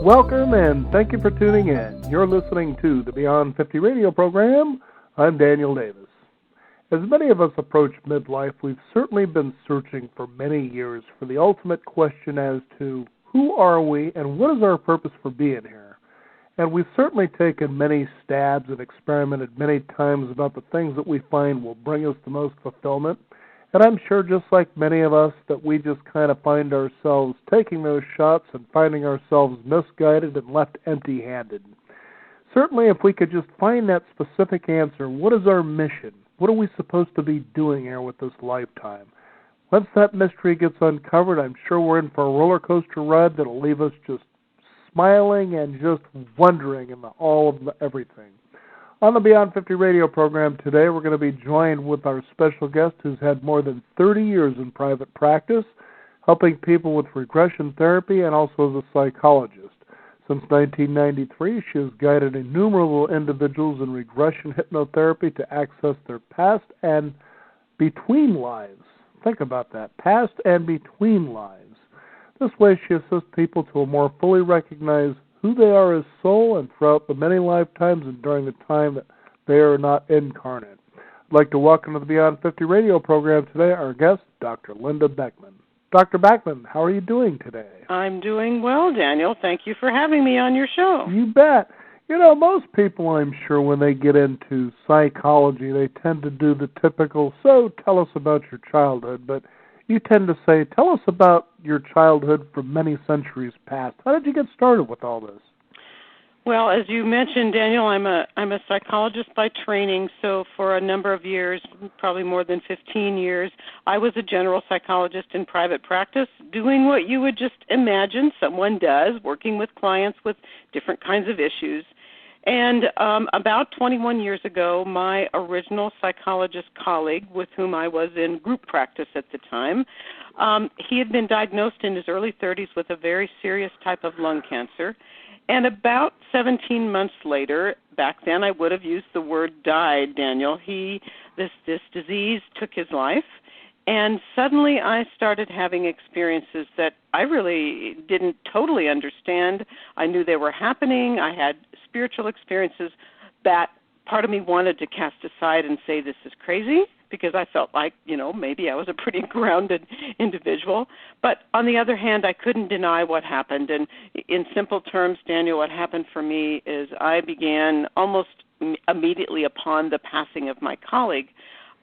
Welcome and thank you for tuning in. You're listening to the Beyond 50 radio program. I'm Daniel Davis. As many of us approach midlife, we've certainly been searching for many years for the ultimate question as to who are we and what is our purpose for being here. And we've certainly taken many stabs and experimented many times about the things that we find will bring us the most fulfillment. And I'm sure just like many of us that we just kind of find ourselves taking those shots and finding ourselves misguided and left empty-handed. Certainly if we could just find that specific answer, what is our mission? What are we supposed to be doing here with this lifetime? Once that mystery gets uncovered, I'm sure we're in for a roller coaster ride that'll leave us just smiling and just wondering in all of everything. On the Beyond 50 radio program today, we're going to be joined with our special guest who's had more than 30 years in private practice, helping people with regression therapy and also as a psychologist. Since 1993, she has guided innumerable individuals in regression hypnotherapy to access their past and between lives. Think about that, past and between lives. This way she assists people to more fully recognize who they are as soul and throughout the many lifetimes and during the time that they are not incarnate. I'd like to welcome to the Beyond 50 radio program today our guest, Dr. Linda Backman. Dr. Backman, how are you doing today? I'm doing well, Daniel. Thank you for having me on your show. You bet. You know, most people, I'm sure, when they get into psychology, they tend to do the typical, so tell us about your childhood, but you tend to say, tell us about your childhood from many centuries past. How did you get started with all this? Well, as you mentioned, Daniel, I'm a psychologist by training, so for a number of years, probably more than 15 years, I was a general psychologist in private practice, doing what you would just imagine someone does, working with clients with different kinds of issues. And about 21 years ago, my original psychologist colleague, with whom I was in group practice at the time, he had been diagnosed in his early 30s with a very serious type of lung cancer. And about 17 months later, back then I would have used the word died, Daniel. This disease took his life. And suddenly I started having experiences that I really didn't totally understand. I knew they were happening. I had spiritual experiences that part of me wanted to cast aside and say this is crazy because I felt like, maybe I was a pretty grounded individual. But on the other hand, I couldn't deny what happened. And in simple terms, Daniel, what happened for me is I began almost immediately upon the passing of my colleague,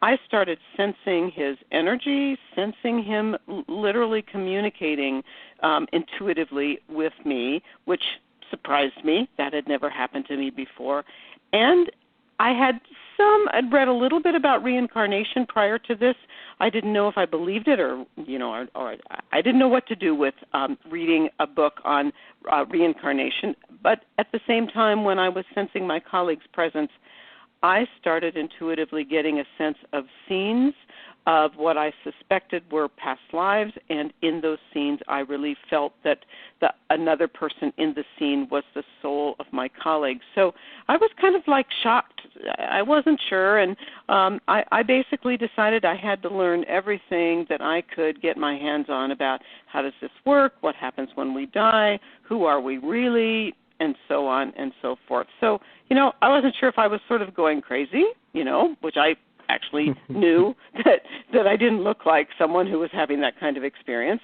I started sensing his energy, sensing him literally communicating intuitively with me, which surprised me. That had never happened to me before. And I'd read a little bit about reincarnation prior to this. I didn't know if I believed it or I didn't know what to do with reading a book on reincarnation. But at the same time, when I was sensing my colleague's presence, I started intuitively getting a sense of scenes of what I suspected were past lives, and in those scenes I really felt that another person in the scene was the soul of my colleague. So I was kind of like shocked. I wasn't sure, and I basically decided I had to learn everything that I could get my hands on about how does this work, what happens when we die, who are we really, and so on and so forth. So, I wasn't sure if I was sort of going crazy, which I actually knew that I didn't look like someone who was having that kind of experience,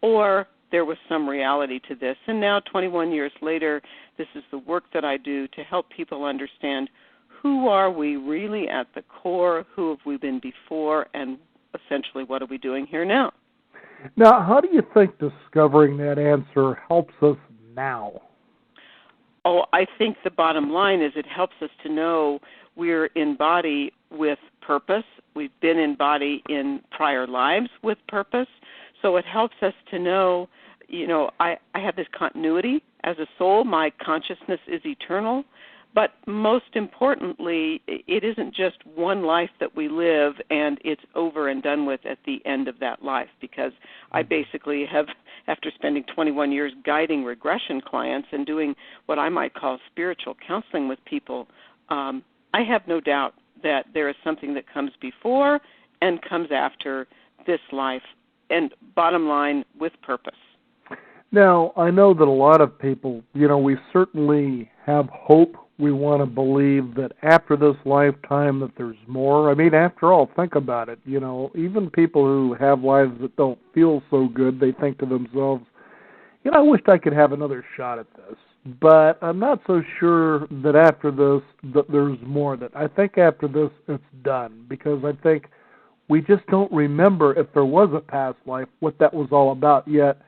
or there was some reality to this. And now, 21 years later, this is the work that I do to help people understand who are we really at the core, who have we been before, and essentially what are we doing here now. Now, how do you think discovering that answer helps us now? Oh, I think the bottom line is it helps us to know we're in body with purpose. We've been in body in prior lives with purpose. So it helps us to know, I have this continuity as a soul. My consciousness is eternal. But most importantly, it isn't just one life that we live and it's over and done with at the end of that life, because I basically have, after spending 21 years guiding regression clients and doing what I might call spiritual counseling with people, I have no doubt that there is something that comes before and comes after this life, and bottom line, with purpose. Now, I know that a lot of people, we certainly have hope. We want to believe that after this lifetime that there's more. I mean, after all, think about it. Even people who have lives that don't feel so good, they think to themselves, I wished I could have another shot at this. But I'm not so sure that after this that there's more. That I think after this it's done, because I think we just don't remember if there was a past life, what that was all about yet.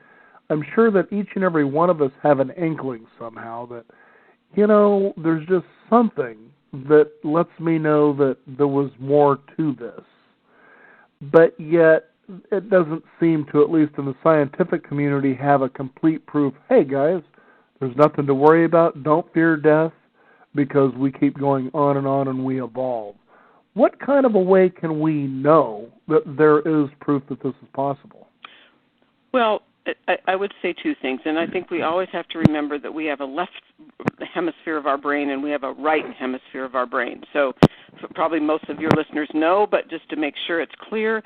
I'm sure that each and every one of us have an inkling somehow that, there's just something that lets me know that there was more to this. But yet, it doesn't seem to, at least in the scientific community, have a complete proof, hey guys, there's nothing to worry about, don't fear death, because we keep going on and we evolve. What kind of a way can we know that there is proof that this is possible? Well, I would say two things, and I think we always have to remember that we have a left hemisphere of our brain and we have a right hemisphere of our brain. So probably most of your listeners know, but just to make sure it's clear,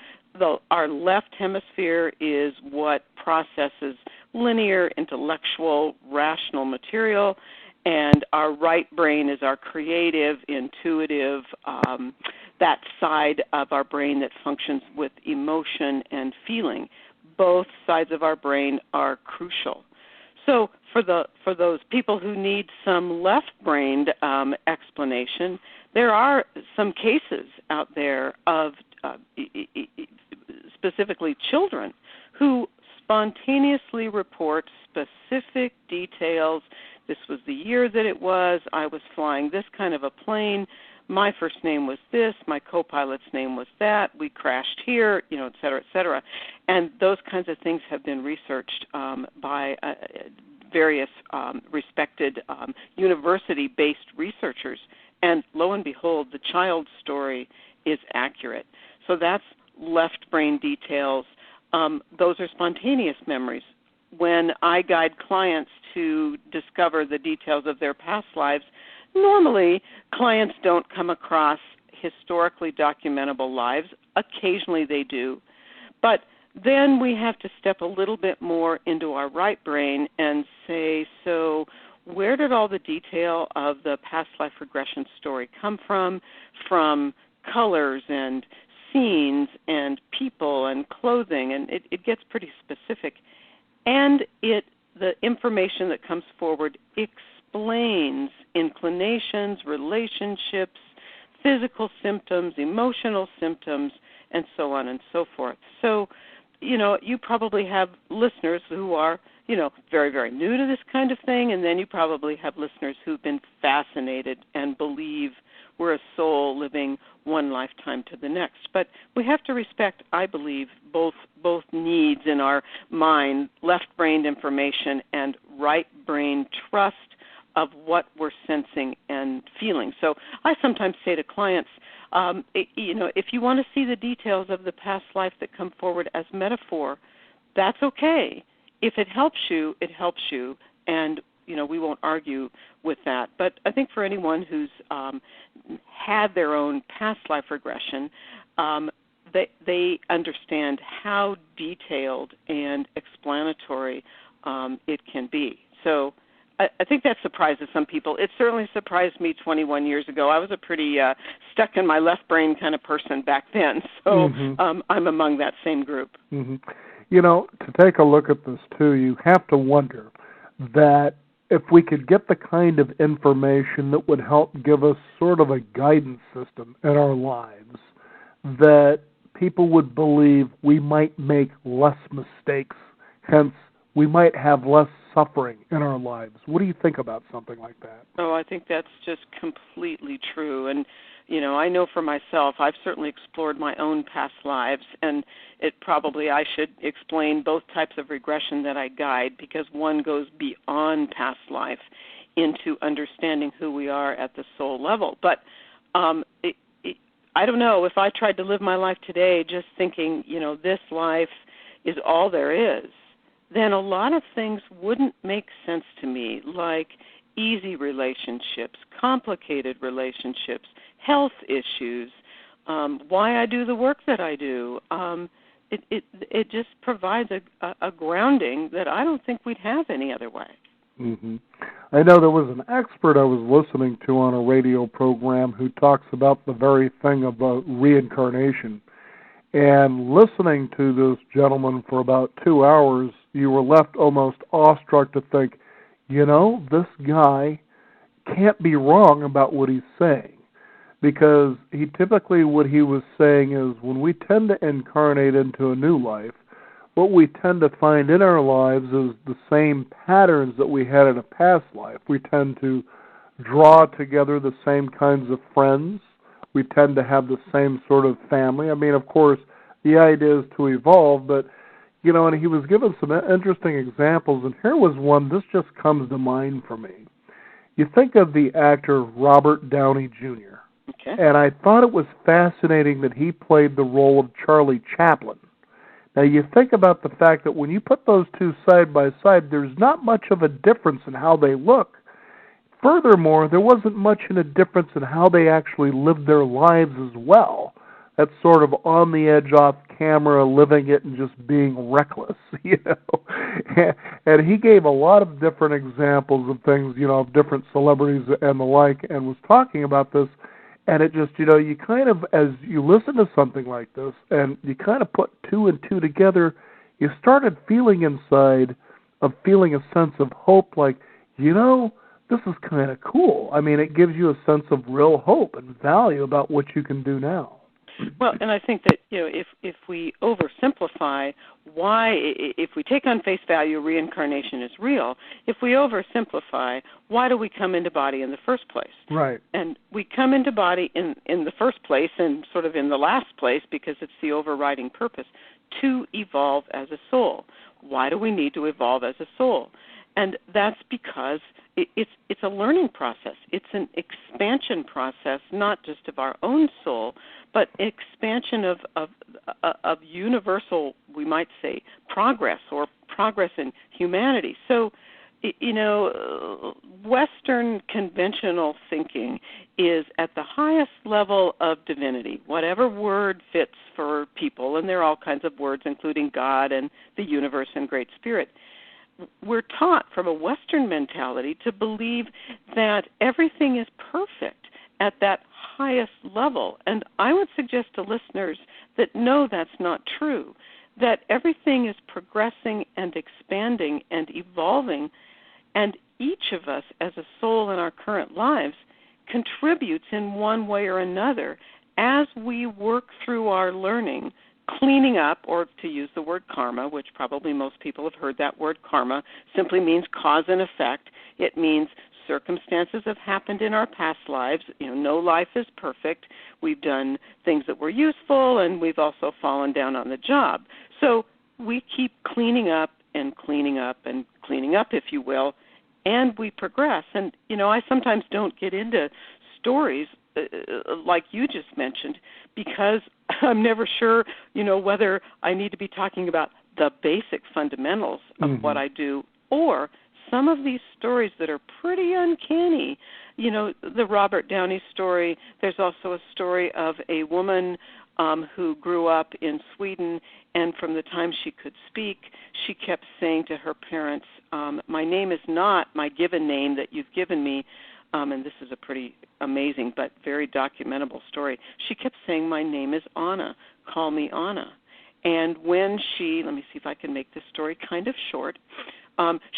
our left hemisphere is what processes linear, intellectual, rational material, and our right brain is our creative, intuitive, that side of our brain that functions with emotion and feeling. Both sides of our brain are crucial. So for those people who need some left-brained explanation, there are some cases out there of specifically children who spontaneously report specific details. This was the year that it was. I was flying this kind of a plane. My first name was this. My co-pilot's name was that. We crashed here, et cetera, et cetera. And those kinds of things have been researched by various respected university-based researchers. And lo and behold, the child's story is accurate. So that's left brain details. Those are spontaneous memories. When I guide clients to discover the details of their past lives, normally clients don't come across historically documentable lives. Occasionally they do. But then we have to step a little bit more into our right brain and say, so where did all the detail of the past life regression story come from? From colors and scenes and people and clothing, and it gets pretty specific. And the information that comes forward explains inclinations, relationships, physical symptoms, emotional symptoms, and so on and so forth. So, you probably have listeners who are, very, very new to this kind of thing, and then you probably have listeners who've been fascinated and believe we're a soul living one lifetime to the next. But we have to respect, I believe, both needs in our mind, left-brained information and right-brain trust of what we're sensing and feeling. So I sometimes say to clients, if you want to see the details of the past life that come forward as metaphor, that's okay. If it helps you, it helps you, and we won't argue with that. But I think for anyone who's had their own past life regression, they understand how detailed and explanatory it can be. So I think that surprises some people. It certainly surprised me 21 years ago. I was a pretty stuck in my left brain kind of person back then, so I'm among that same group. Mm-hmm. To take a look at this, too, you have to wonder that if we could get the kind of information that would help give us sort of a guidance system in our lives, that people would believe we might make less mistakes, hence we might have less suffering in our lives. What do you think about something like that? Oh, I think that's just completely true. And, I know for myself, I've certainly explored my own past lives, and I should explain both types of regression that I guide, because one goes beyond past life into understanding who we are at the soul level. But I don't know, if I tried to live my life today just thinking, this life is all there is, then a lot of things wouldn't make sense to me, like easy relationships, complicated relationships, health issues, why I do the work that I do. it just provides a grounding that I don't think we'd have any other way. Mm-hmm. I know there was an expert I was listening to on a radio program who talks about the very thing about reincarnation. And listening to this gentleman for about 2 hours, you were left almost awestruck to think, this guy can't be wrong about what he's saying. Because what he was saying is when we tend to incarnate into a new life, what we tend to find in our lives is the same patterns that we had in a past life. We tend to draw together the same kinds of friends. We tend to have the same sort of family. I mean, of course, the idea is to evolve, but, and he was given some interesting examples, and here was one, this just comes to mind for me. You think of the actor Robert Downey Jr., okay. And I thought it was fascinating that he played the role of Charlie Chaplin. Now, you think about the fact that when you put those two side by side, there's not much of a difference in how they look. Furthermore, there wasn't much in a difference in how they actually lived their lives as well. That sort of on the edge, off camera, living it and just being reckless, And he gave a lot of different examples of things, of different celebrities and the like, and was talking about this. And it just, you kind of, as you listen to something like this, and you kind of put two and two together, you started feeling inside of feeling a sense of hope, like, this is kind of cool. I mean, it gives you a sense of real hope and value about what you can do now. Well, and I think that, if we oversimplify why, if we take on face value reincarnation is real, if we oversimplify, why do we come into body in the first place? Right. And we come into body in the first place and sort of in the last place because it's the overriding purpose, to evolve as a soul. Why do we need to evolve as a soul? And that's because it's a learning process. It's an expansion process, not just of our own soul, but expansion of universal, we might say, progress or progress in humanity. So, Western conventional thinking is at the highest level of divinity, whatever word fits for people, and there are all kinds of words, including God and the universe and Great Spirit. We're taught from a Western mentality to believe that everything is perfect at that highest level. And I would suggest to listeners that no, that's not true, that everything is progressing and expanding and evolving, and each of us as a soul in our current lives contributes in one way or another as we work through our learning, cleaning up, or to use the word karma, which probably most people have heard that word karma, simply means cause and effect. It means circumstances have happened in our past lives. No life is perfect. We've done things that were useful, and we've also fallen down on the job. So we keep cleaning up and cleaning up and cleaning up, if you will, and we progress. And, I sometimes don't get into stories like you just mentioned because I'm never sure, whether I need to be talking about the basic fundamentals of what I do or some of these stories that are pretty uncanny. The Robert Downey story, there's also a story of a woman who grew up in Sweden, and from the time she could speak, she kept saying to her parents, my name is not my given name that you've given me, and this is a pretty amazing but very documentable story. She kept saying, my name is Anna, call me Anna. And when she, let me see if I can make this story kind of short,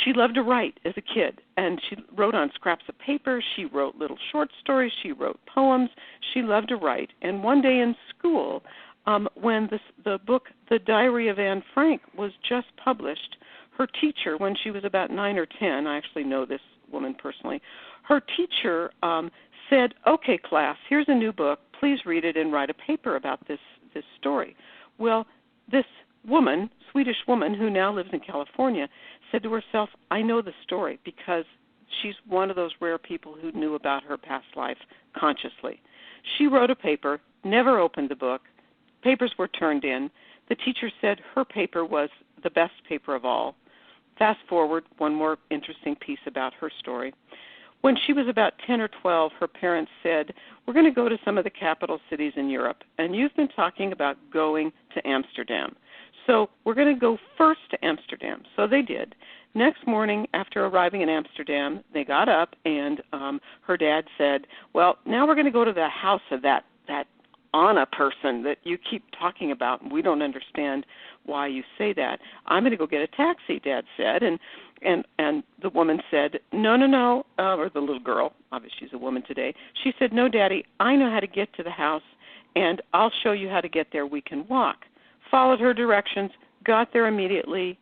she loved to write as a kid, and she wrote on scraps of paper. She wrote little short stories. She wrote poems. She loved to write. And one day in school, when the book The Diary of Anne Frank was just published, her teacher, when she was about 9 or 10, I actually know this woman personally, her teacher said, okay, class, here's a new book. Please read it and write a paper about this story. Well, this woman, Swedish woman who now lives in California, said to herself, I know the story because she's one of those rare people who knew about her past life consciously. She wrote a paper, never opened the book. Papers were turned in. The teacher said her paper was the best paper of all. Fast forward, one more interesting piece about her story. When she was about 10 or 12, her parents said, we're going to go to some of the capital cities in Europe, and you've been talking about going to Amsterdam. So we're going to go first to Amsterdam. So they did. Next morning, after arriving in Amsterdam, they got up, and her dad said, well, now we're going to go to the house of that Anna person that you keep talking about, and we don't understand why you say that. I'm going to go get a taxi, Dad said. And the woman said, no, or the little girl, obviously she's a woman today. She said, no, Daddy, I know how to get to the house, and I'll show you how to get there. We can walk. Followed her directions, got there immediately.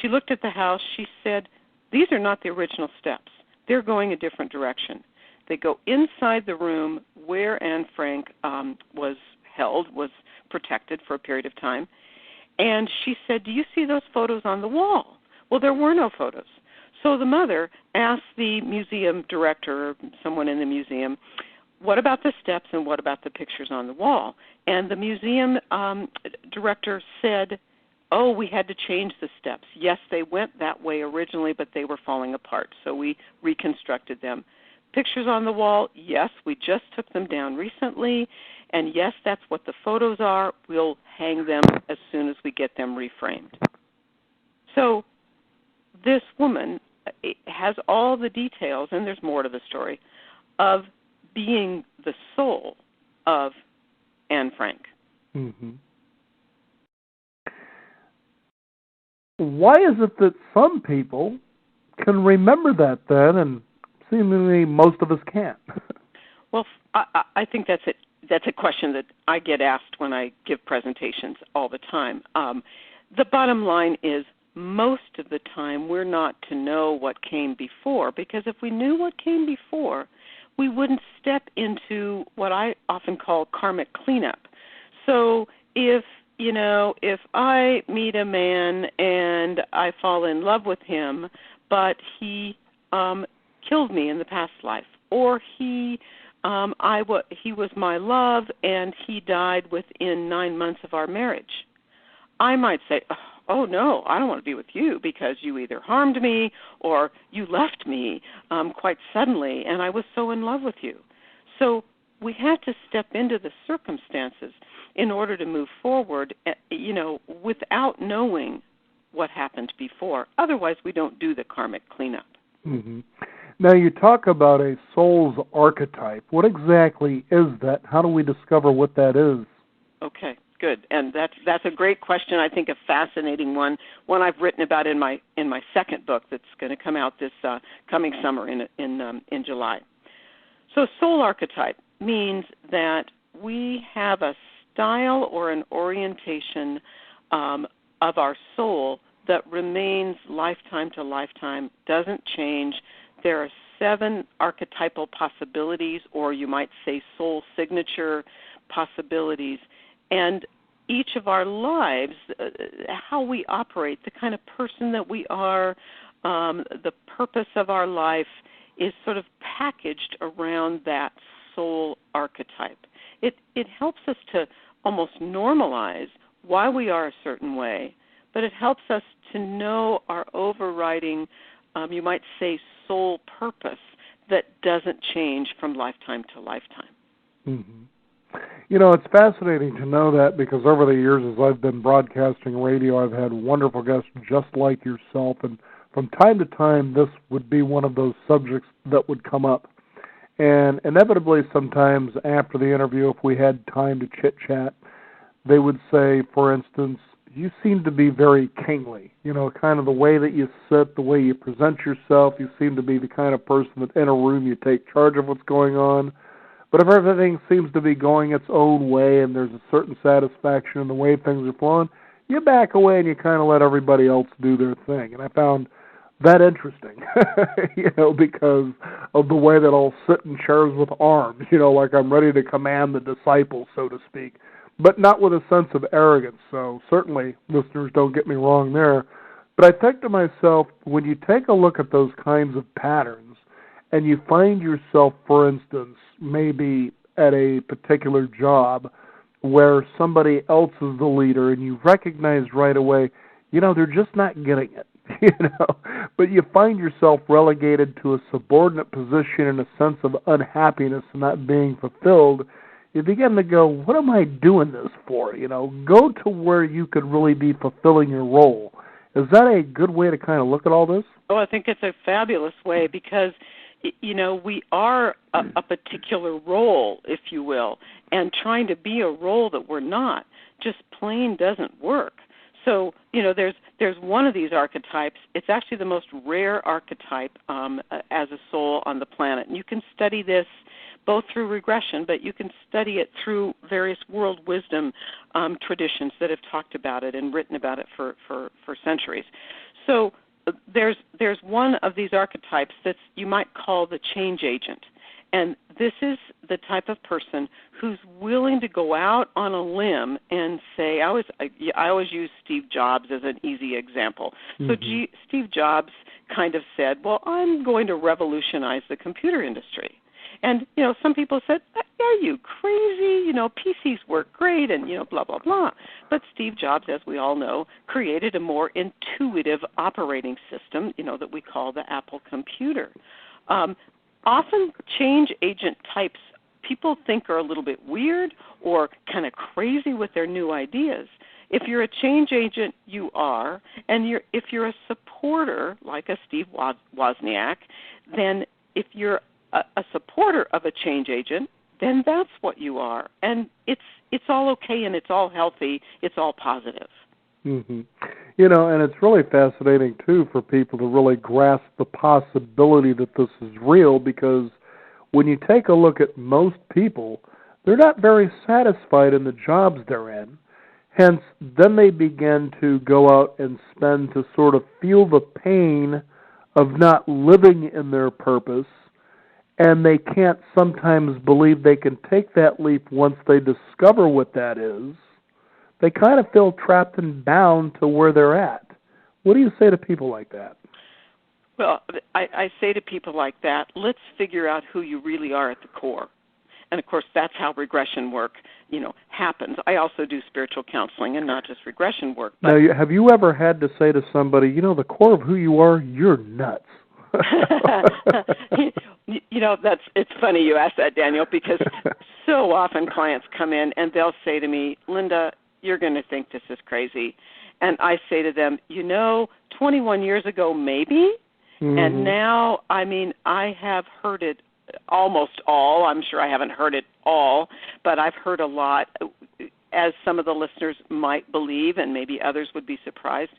She looked at the house. She said, these are not the original steps. They're going a different direction. They go inside the room where Anne Frank was protected for a period of time. And she said, do you see those photos on the wall? Well, there were no photos. So the mother asked the museum director or someone in the museum, what about the steps and what about the pictures on the wall? And the museum director said, oh, we had to change the steps. Yes, they went that way originally, but they were falling apart, so we reconstructed them. Pictures on the wall, yes, we just took them down recently, and yes, that's what the photos are. We'll hang them as soon as we get them reframed. So this woman has all the details, and there's more to the story, of being the soul of Anne Frank. Mm-hmm. Why is it that some people can remember that then, and seemingly most of us can't? Well, I think that's it. That's a question that I get asked when I give presentations all the time. The bottom line is most of the time we're not to know what came before, because if we knew what came before, we wouldn't step into what I often call karmic cleanup. So if I meet a man and I fall in love with him, but he killed me in the past life, or he was my love and he died within 9 months of our marriage, I might say, oh no, I don't want to be with you because you either harmed me or you left me quite suddenly and I was so in love with you. So we have to step into the circumstances in order to move forward, without knowing what happened before. Otherwise, we don't do the karmic cleanup. Mm-hmm. Now, you talk about a soul's archetype. What exactly is that? How do we discover what that is? Okay, good. And that's a great question. I think a fascinating one I've written about in my second book that's going to come out this coming summer in July. So soul archetype means that we have a style or an orientation of our soul that remains lifetime to lifetime, doesn't change. There are 7 archetypal possibilities, or you might say soul signature possibilities. And each of our lives, how we operate, the kind of person that we are, the purpose of our life is sort of packaged around that soul archetype. It helps us to almost normalize why we are a certain way, but it helps us to know our overriding, you might say, soul purpose that doesn't change from lifetime to lifetime. Mm-hmm. It's fascinating to know that, because over the years as I've been broadcasting radio, I've had wonderful guests just like yourself, and from time to time this would be one of those subjects that would come up. And inevitably sometimes after the interview, if we had time to chit-chat, they would say, for instance, you seem to be very kingly, kind of the way that you sit, the way you present yourself. You seem to be the kind of person that in a room you take charge of what's going on. But if everything seems to be going its own way and there's a certain satisfaction in the way things are flowing, you back away and you kind of let everybody else do their thing. And I found that interesting, because of the way that I'll sit in chairs with arms, like I'm ready to command the disciples, so to speak, but not with a sense of arrogance. So certainly, listeners, don't get me wrong there. But I think to myself, when you take a look at those kinds of patterns and you find yourself, for instance, maybe at a particular job where somebody else is the leader and you recognize right away, they're just not getting it, but you find yourself relegated to a subordinate position in a sense of unhappiness and not being fulfilled, you begin to go, what am I doing this for? Go to where you could really be fulfilling your role. Is that a good way to kind of look at all this? Oh, I think it's a fabulous way because, we are a particular role, if you will, and trying to be a role that we're not just plain doesn't work. So, there's one of these archetypes. It's actually the most rare archetype as a soul on the planet. And you can study this both through regression, but you can study it through various world wisdom traditions that have talked about it and written about it for centuries. So there's one of these archetypes that you might call the change agent. And this is the type of person who's willing to go out on a limb and say, I always use Steve Jobs as an easy example. So Steve Jobs kind of said, well, I'm going to revolutionize the computer industry. And, some people said, are you crazy? PCs work great and, blah, blah, blah. But Steve Jobs, as we all know, created a more intuitive operating system, that we call the Apple computer. Often change agent types people think are a little bit weird or kind of crazy with their new ideas. If you're a change agent, you are. And if you're a supporter, like a Steve Wozniak, then if you're a supporter of a change agent, then that's what you are. And it's all okay and it's all healthy. It's all positive. Mm-hmm. And it's really fascinating, too, for people to really grasp the possibility that this is real, because when you take a look at most people, they're not very satisfied in the jobs they're in. Hence, then they begin to go out and spend to sort of feel the pain of not living in their purpose, and they can't sometimes believe they can take that leap once they discover what that is. They kind of feel trapped and bound to where they're at. What do you say to people like that? Well, I say to people like that, let's figure out who you really are at the core. And, of course, that's how regression work, happens. I also do spiritual counseling and not just regression work. But now, have you ever had to say to somebody, the core of who you are, you're nuts? It's funny you ask that, Daniel, because so often clients come in and they'll say to me, Linda, you're going to think this is crazy. And I say to them, 21 years ago, maybe. Mm-hmm. And now, I have heard it almost all. I'm sure I haven't heard it all, but I've heard a lot. As some of the listeners might believe, and maybe others would be surprised,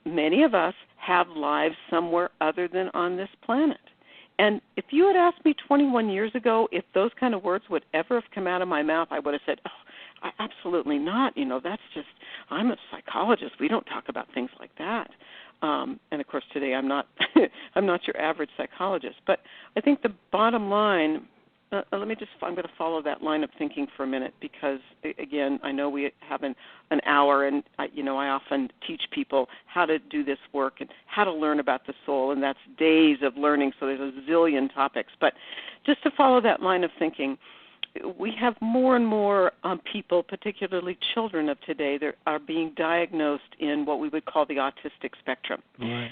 many of us have lives somewhere other than on this planet. And if you had asked me 21 years ago if those kind of words would ever have come out of my mouth, I would have said, absolutely not. That's just, I'm a psychologist. We don't talk about things like that. And of course, today I'm not I'm not your average psychologist. But I think the bottom line, I'm going to follow that line of thinking for a minute because, again, I know we have an hour, and I often teach people how to do this work and how to learn about the soul, and that's days of learning, so there's a zillion topics. But just to follow that line of thinking, we have more and more people, particularly children of today, that are being diagnosed in what we would call the autistic spectrum. Right.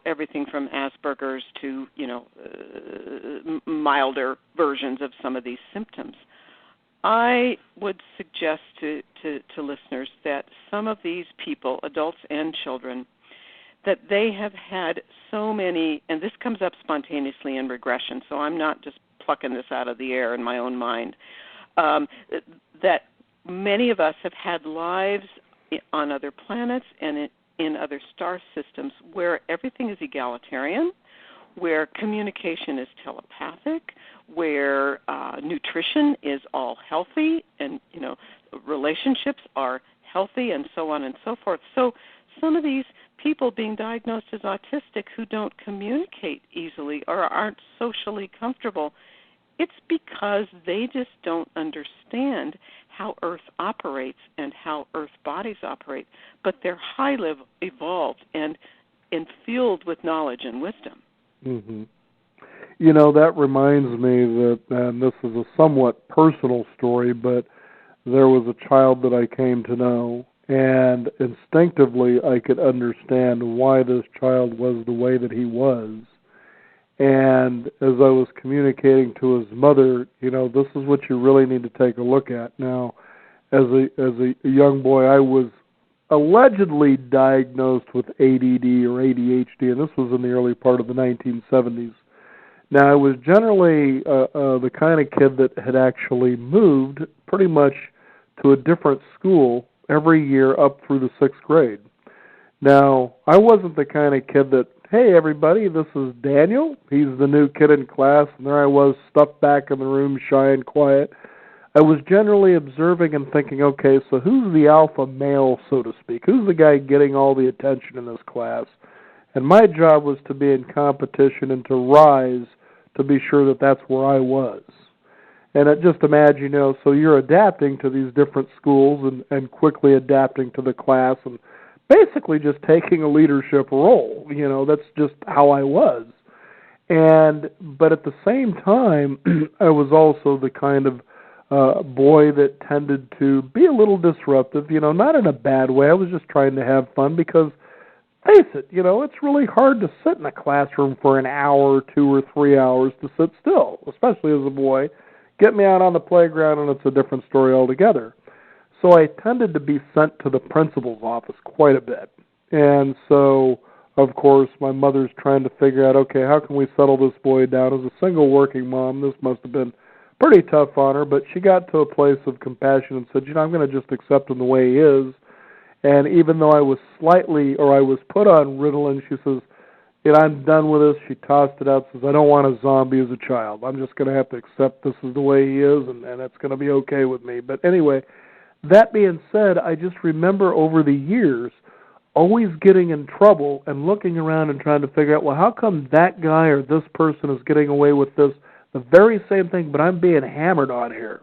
Everything from Asperger's to, milder versions of some of these symptoms. I would suggest to listeners that some of these people, adults and children, that they have had so many, and this comes up spontaneously in regression, so I'm not just plucking this out of the air in my own mind, that many of us have had lives on other planets and in other star systems where everything is egalitarian, where communication is telepathic, where nutrition is all healthy and, relationships are healthy and so on and so forth. So some of these people being diagnosed as autistic who don't communicate easily or aren't socially comfortable, it's because they just don't understand how Earth operates and how Earth bodies operate, but they're highly evolved and filled with knowledge and wisdom. Mm-hmm. That reminds me that, and this is a somewhat personal story, but there was a child that I came to know, and instinctively I could understand why this child was the way that he was. And as I was communicating to his mother, this is what you really need to take a look at. Now, as a young boy, I was allegedly diagnosed with ADD or ADHD, and this was in the early part of the 1970s. Now, I was generally the kind of kid that had actually moved pretty much to a different school every year up through the 6th grade. Now, I wasn't the kind of kid that, hey, everybody, this is Daniel. He's the new kid in class, and there I was, stuffed back in the room, shy and quiet. I was generally observing and thinking, okay, so who's the alpha male, so to speak? Who's the guy getting all the attention in this class? And my job was to be in competition and to rise to be sure that that's where I was. And just imagine, so you're adapting to these different schools and quickly adapting to the class and basically just taking a leadership role. That's just how I was. But at the same time, I was also the kind of boy that tended to be a little disruptive, not in a bad way. I was just trying to have fun because, face it, it's really hard to sit in a classroom for an hour or 2 or 3 hours to sit still, especially as a boy. Get me out on the playground and it's a different story altogether. So I tended to be sent to the principal's office quite a bit. And so, of course, my mother's trying to figure out, okay, how can we settle this boy down? As a single working mom, this must have been pretty tough on her, but she got to a place of compassion and said, I'm going to just accept him the way he is. And even though I was put on Ritalin, she says, I'm done with this. She tossed it out, says, I don't want a zombie as a child. I'm just going to have to accept this is the way he is, and it's going to be okay with me. But anyway, that being said, I just remember over the years always getting in trouble and looking around and trying to figure out, well, how come that guy or this person is getting away with this, the very same thing, but I'm being hammered on here.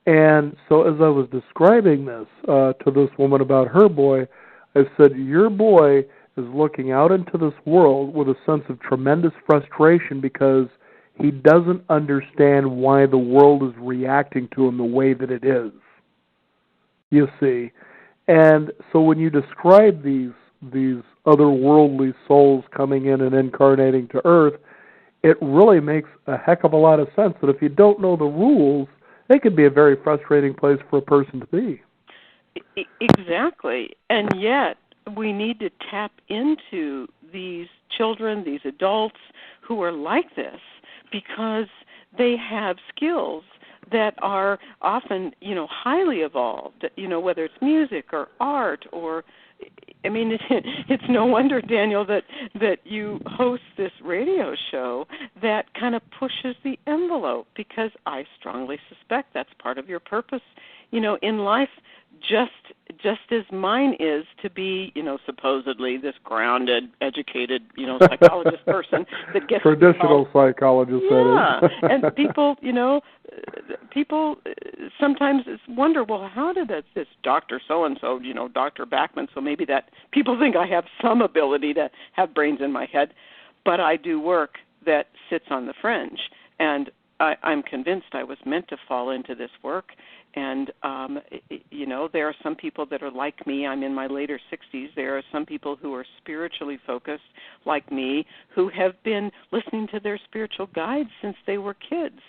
And so as I was describing this to this woman about her boy, I said, your boy is looking out into this world with a sense of tremendous frustration because he doesn't understand why the world is reacting to him the way that it is. You see? And so when you describe these otherworldly souls coming in and incarnating to Earth, it really makes a heck of a lot of sense that if you don't know the rules, it could be a very frustrating place for a person to be. Exactly. And yet, we need to tap into these children, these adults who are like this, because they have skills that are often, highly evolved, whether it's music or art or, it's no wonder, Daniel, that you host this radio show that kind of pushes the envelope, because I strongly suspect that's part of your purpose, in life, just as mine is to be, supposedly this grounded, educated, psychologist person that gets traditional psychologist. Yeah, that is. And people sometimes wonder, well, how did this Dr. So-and-so, Dr. Backman, so maybe that people think I have some ability to have brains in my head, but I do work that sits on the fringe, and I'm convinced I was meant to fall into this work. And, there are some people that are like me. I'm in my later 60s. There are some people who are spiritually focused like me who have been listening to their spiritual guides since they were kids.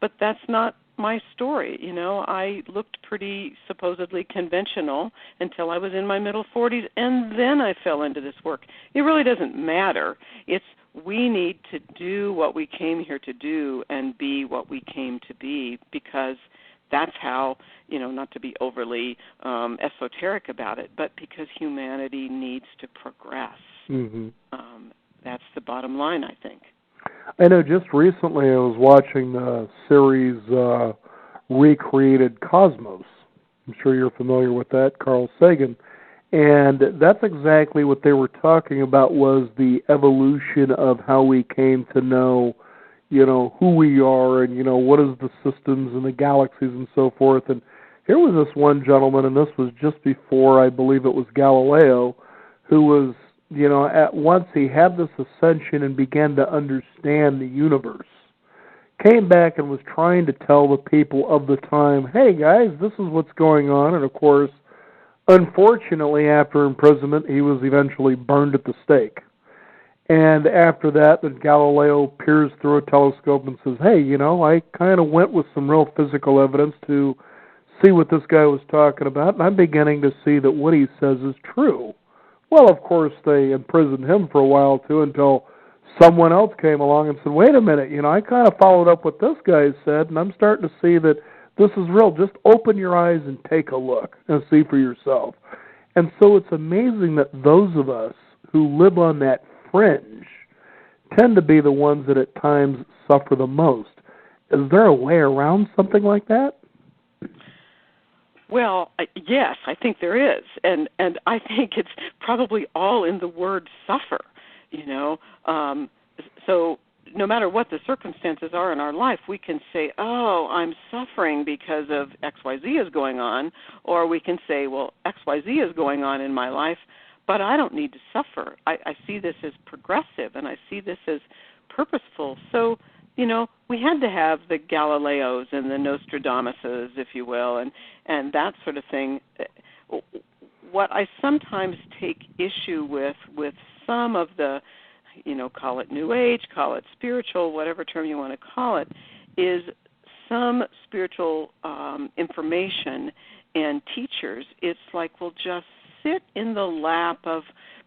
But that's not my story. I looked pretty supposedly conventional until I was in my middle 40s, and then I fell into this work. It really doesn't matter. It's we need to do what we came here to do and be what we came to be, because that's how, not to be overly esoteric about it, but because humanity needs to progress. Mm-hmm. That's the bottom line, I think. I know just recently I was watching the series Recreated Cosmos. I'm sure you're familiar with that, Carl Sagan. And that's exactly what they were talking about, was the evolution of how we came to know who we are and, what is the systems and the galaxies and so forth. And here was this one gentleman, and this was just before, I believe it was Galileo, who was, at once he had this ascension and began to understand the universe. Came back and was trying to tell the people of the time, hey guys, this is what's going on. And of course, unfortunately, after imprisonment, he was eventually burned at the stake. And after that, then Galileo peers through a telescope and says, hey, I kind of went with some real physical evidence to see what this guy was talking about, and I'm beginning to see that what he says is true. Well, of course, they imprisoned him for a while, too, until someone else came along and said, wait a minute, I kind of followed up what this guy said, and I'm starting to see that this is real. Just open your eyes and take a look and see for yourself. And so it's amazing that those of us who live on that fringe tend to be the ones that at times suffer the most. Is there a way around something like that? Well, yes, I think there is, and I think it's probably all in the word suffer, So no matter what the circumstances are in our life, we can say, oh, I'm suffering because of XYZ is going on, or we can say, well, XYZ is going on in my life, but I don't need to suffer. I see this as progressive, and I see this as purposeful. So, we had to have the Galileos and the Nostradamuses, if you will, and that sort of thing. What I sometimes take issue with some of the, call it New Age, call it spiritual, whatever term you want to call it, is some spiritual information and teachers, it's like we'll just sit in the lap of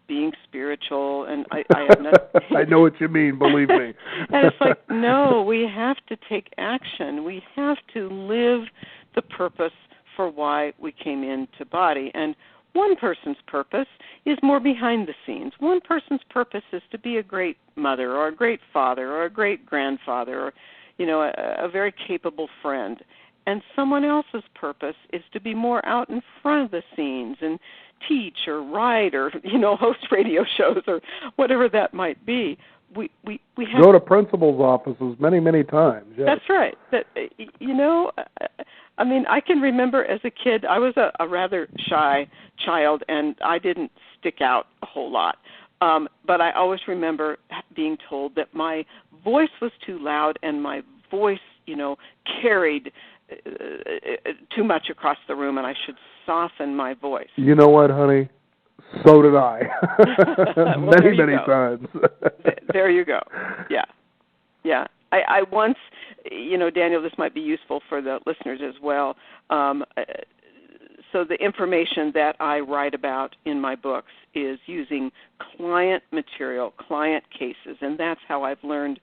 being spiritual, and I have nothing. I know what you mean, believe me. And it's like, no, we have to take action. We have to live the purpose for why we came into body. And one person's purpose is more behind the scenes. One person's purpose is to be a great mother or a great father or a great grandfather or, a very capable friend. And someone else's purpose is to be more out in front of the scenes and teach or write or, host radio shows or whatever that might be. We have go to principals' offices many times. Yes. That's right. I can remember as a kid, I was a rather shy child, and I didn't stick out a whole lot. But I always remember being told that my voice was too loud and my voice, carried too much across the room, and I should soften my voice. You know what, honey? So did I. Well, many times. There you go. Yeah. I once, Daniel, this might be useful for the listeners as well. So the information that I write about in my books is using client material, client cases, and that's how I've learned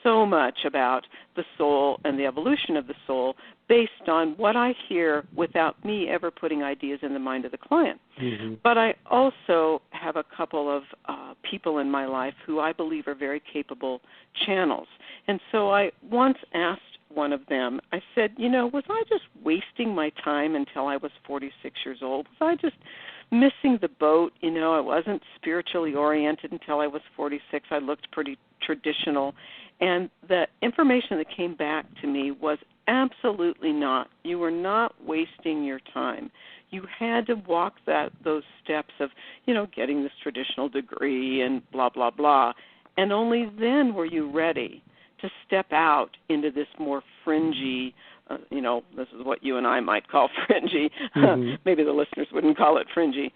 so much about the soul and the evolution of the soul based on what I hear without me ever putting ideas in the mind of the client. Mm-hmm. But I also have a couple of people in my life who I believe are very capable channels. And so I once asked one of them, I said, was I just wasting my time until I was 46 years old? Was I just missing the boat? I wasn't spiritually oriented until I was 46. I looked pretty traditional. And the information that came back to me was absolutely not. You were not wasting your time. You had to walk those steps of, getting this traditional degree and blah, blah, blah. And only then were you ready to step out into this more fringy, this is what you and I might call fringy. Mm-hmm. Maybe the listeners wouldn't call it fringy,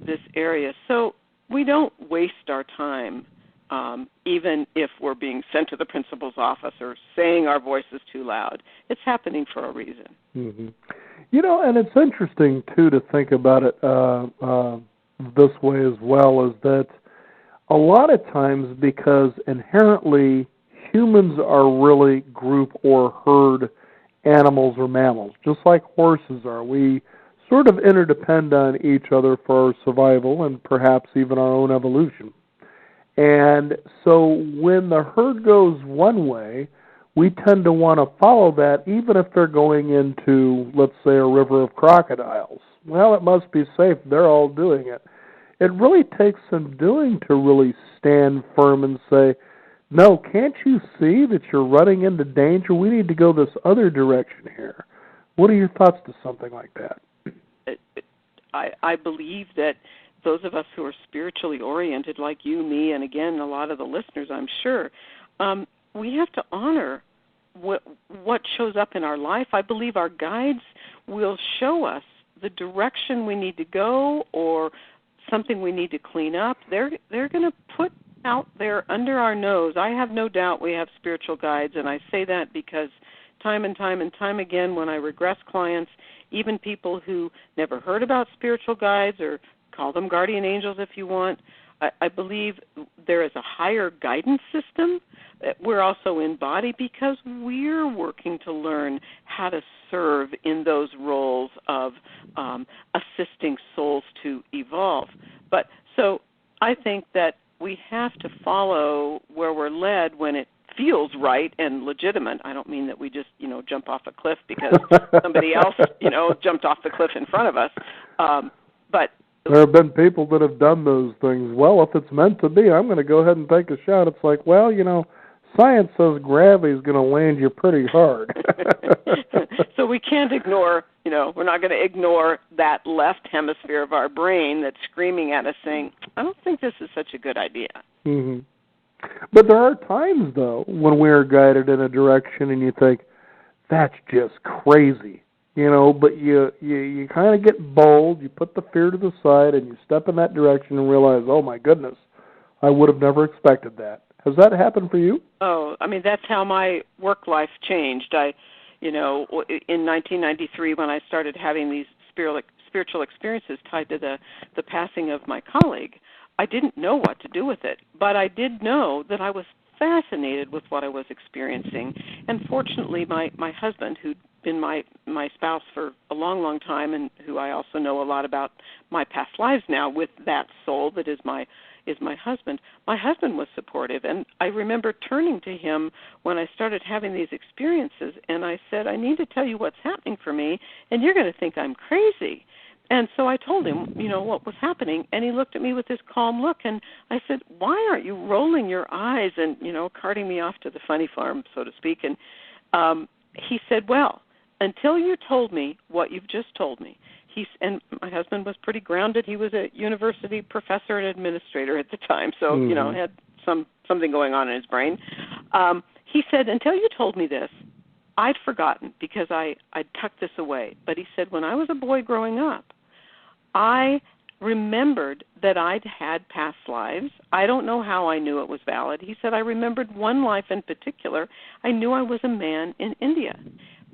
this area. So we don't waste our time. Even if we're being sent to the principal's office or saying our voice is too loud. It's happening for a reason. Mm-hmm. And it's interesting, too, to think about it this way as well, is that a lot of times, because inherently humans are really group or herd animals or mammals, just like horses are. We sort of interdepend on each other for our survival and perhaps even our own evolution. And so when the herd goes one way, we tend to want to follow that, even if they're going into, let's say, a river of crocodiles. Well, it must be safe. They're all doing it. It really takes some doing to really stand firm and say, no, can't you see that you're running into danger? We need to go this other direction here. What are your thoughts to something like that? I believe that those of us who are spiritually oriented, like you, me, and again, a lot of the listeners, I'm sure, we have to honor what shows up in our life. I believe our guides will show us the direction we need to go or something we need to clean up. They're going to put out there under our nose. I have no doubt we have spiritual guides, and I say that because time and time again when I regress clients, even people who never heard about spiritual guides, or call them guardian angels if you want, I believe there is a higher guidance system. We're also in body because we're working to learn how to serve in those roles of assisting souls to evolve. But so I think that we have to follow where we're led when it feels right and legitimate. I don't mean that we just, jump off a cliff because somebody else, jumped off the cliff in front of us. But there have been people that have done those things. Well, if it's meant to be, I'm going to go ahead and take a shot. It's like, well, science says gravity is going to land you pretty hard. So we can't ignore, we're not going to ignore that left hemisphere of our brain that's screaming at us saying, I don't think this is such a good idea. Mm-hmm. But there are times, though, when we're guided in a direction and you think, that's just crazy. But you kind of get bold, you put the fear to the side, and you step in that direction and realize, oh, my goodness, I would have never expected that. Has that happened for you? Oh, that's how my work life changed. In 1993, when I started having these spiritual experiences tied to the passing of my colleague, I didn't know what to do with it, but I did know that I was fascinated with what I was experiencing. And fortunately, my husband, who'd been my spouse for a long, long time, and who I also know a lot about my past lives now with that soul that is my husband. My husband was supportive, and I remember turning to him when I started having these experiences, and I said, I need to tell you what's happening for me, and you're going to think I'm crazy. And so I told him, what was happening, and he looked at me with this calm look, and I said, why aren't you rolling your eyes and, carting me off to the funny farm, so to speak? And he said, well, until you told me what you've just told me, and my husband was pretty grounded. He was a university professor and administrator at the time, so, had something going on in his brain. He said, until you told me this, I'd forgotten because I'd tucked this away. But he said, when I was a boy growing up, I remembered that I'd had past lives. I don't know how I knew it was valid. He said, I remembered one life in particular. I knew I was a man in India.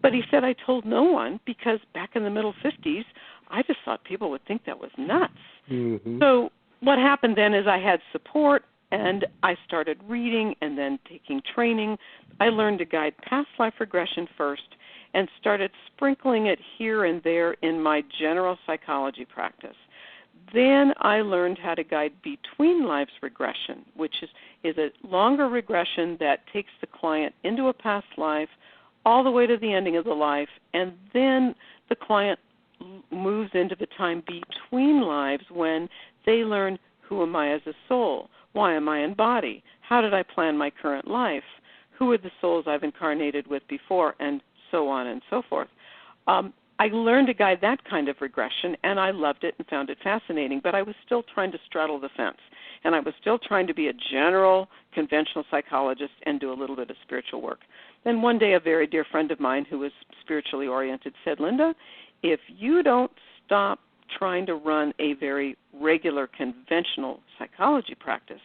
But he said, I told no one because back in the middle 50s, I just thought people would think that was nuts. Mm-hmm. So what happened then is I had support, and I started reading and then taking training. I learned to guide past life regression first and started sprinkling it here and there in my general psychology practice. Then I learned how to guide between lives regression, which is a longer regression that takes the client into a past life all the way to the ending of the life, and then the client moves into the time between lives when they learn, who am I as a soul? Why am I in body? How did I plan my current life? Who are the souls I've incarnated with before? And so on and so forth. I learned to guide that kind of regression, and I loved it and found it fascinating, but I was still trying to straddle the fence, and I was still trying to be a general, conventional psychologist and do a little bit of spiritual work. Then one day a very dear friend of mine who was spiritually oriented said, Linda, if you don't stop trying to run a very regular, conventional psychology practice,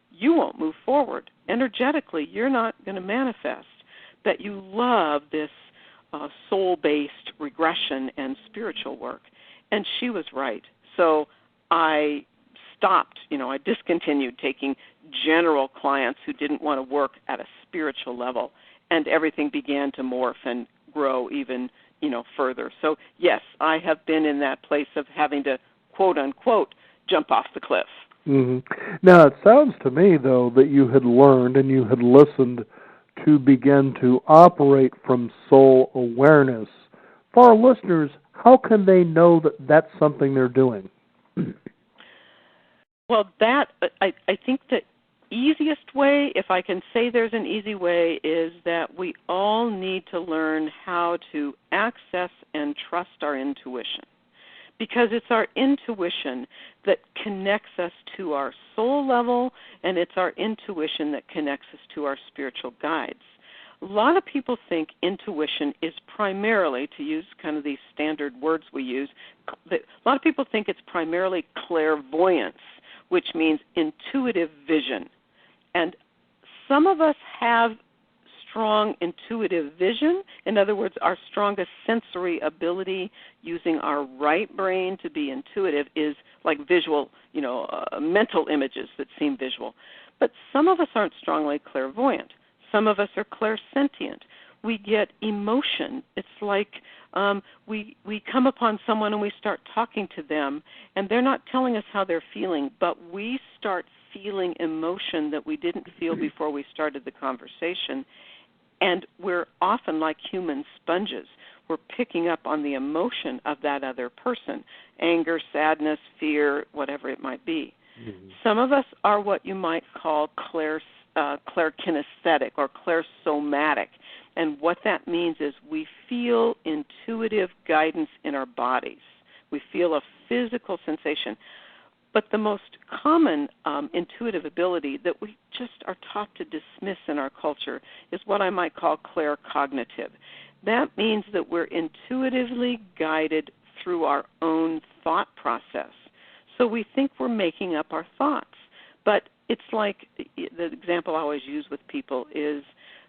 you won't move forward. Energetically, you're not going to manifest that you love this soul-based regression and spiritual work. And she was right. So I stopped, I discontinued taking general clients who didn't want to work at a spiritual level, and everything began to morph and grow even, further. So, yes, I have been in that place of having to, quote, unquote, jump off the cliff. Mm-hmm. Now, it sounds to me, though, that you had learned and you had listened to begin to operate from soul awareness. For our listeners, how can they know that that's something they're doing? Well, I think the easiest way, if I can say there's an easy way, is that we all need to learn how to access and trust our intuition. Because it's our intuition that connects us to our soul level, and it's our intuition that connects us to our spiritual guides. A lot of people think intuition is primarily, to use kind of these standard words we use, a lot of people think it's primarily clairvoyance, which means intuitive vision. And some of us have strong intuitive vision. In other words, our strongest sensory ability using our right brain to be intuitive is like visual, mental images that seem visual. But some of us aren't strongly clairvoyant. Some of us are clairsentient. We get emotion. It's like we come upon someone and we start talking to them, and they're not telling us how they're feeling, but we start feeling emotion that we didn't feel before we started the conversation. And we're often like human sponges. We're picking up on the emotion of that other person, anger, sadness, fear, whatever it might be. Mm-hmm. Some of us are what you might call clairkinesthetic or clairsomatic. And what that means is we feel intuitive guidance in our bodies. We feel a physical sensation. But the most common intuitive ability that we just are taught to dismiss in our culture is what I might call claircognitive. That means that we're intuitively guided through our own thought process. So we think we're making up our thoughts. But it's like the example I always use with people is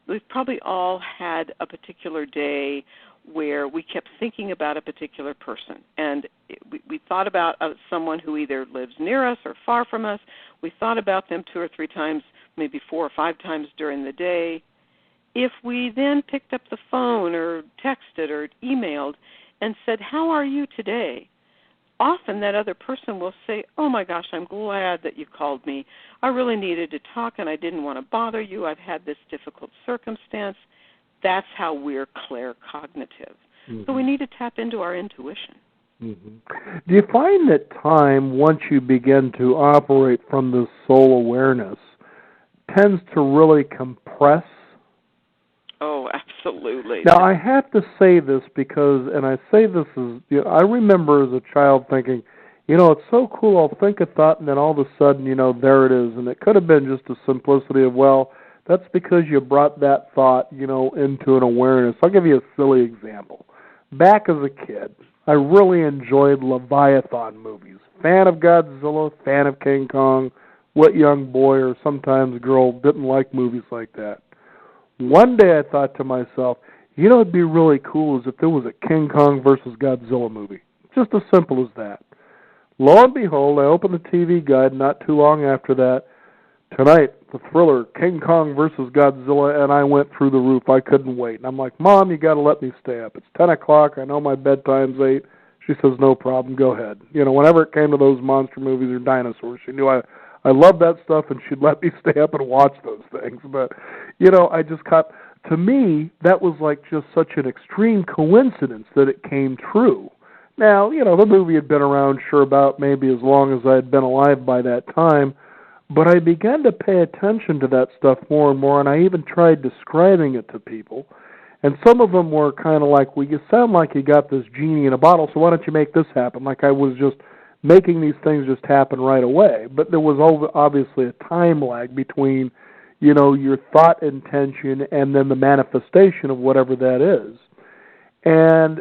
we've probably all had a particular day where we kept thinking about a particular person. And we thought about someone who either lives near us or far from us. We thought about them 2 or 3 times, maybe 4 or 5 times during the day. If we then picked up the phone or texted or emailed and said, "How are you today?" often that other person will say, "Oh my gosh, I'm glad that you called me. I really needed to talk and I didn't want to bother you. I've had this difficult circumstance." That's how we're claircognitive. Mm-hmm. So we need to tap into our intuition. Mm-hmm. Do you find that time, once you begin to operate from this soul awareness, tends to really compress? Oh, absolutely. Now, I have to say this because, and I say this as, I remember as a child thinking, it's so cool, I'll think a thought, and then all of a sudden, there it is. And it could have been just the simplicity of, well, that's because you brought that thought, into an awareness. I'll give you a silly example. Back as a kid, I really enjoyed Leviathan movies. Fan of Godzilla, fan of King Kong. What young boy or sometimes girl didn't like movies like that? One day I thought to myself, it'd be really cool is if there was a King Kong versus Godzilla movie. Just as simple as that. Lo and behold, I opened the TV guide not too long after that. Tonight, the thriller, King Kong versus Godzilla, and I went through the roof. I couldn't wait. And I'm like, "Mom, you got to let me stay up. It's 10 o'clock. I know my bedtime's 8. She says, "No problem. Go ahead." Whenever it came to those monster movies or dinosaurs, she knew I loved that stuff, and she'd let me stay up and watch those things. But, I just to me, that was like just such an extreme coincidence that it came true. Now, the movie had been around, sure, about maybe as long as I had been alive by that time. But I began to pay attention to that stuff more and more, and I even tried describing it to people. And some of them were kind of like, "Well, you sound like you got this genie in a bottle, so why don't you make this happen?" Like I was just making these things just happen right away. But there was obviously a time lag between, your thought intention and then the manifestation of whatever that is.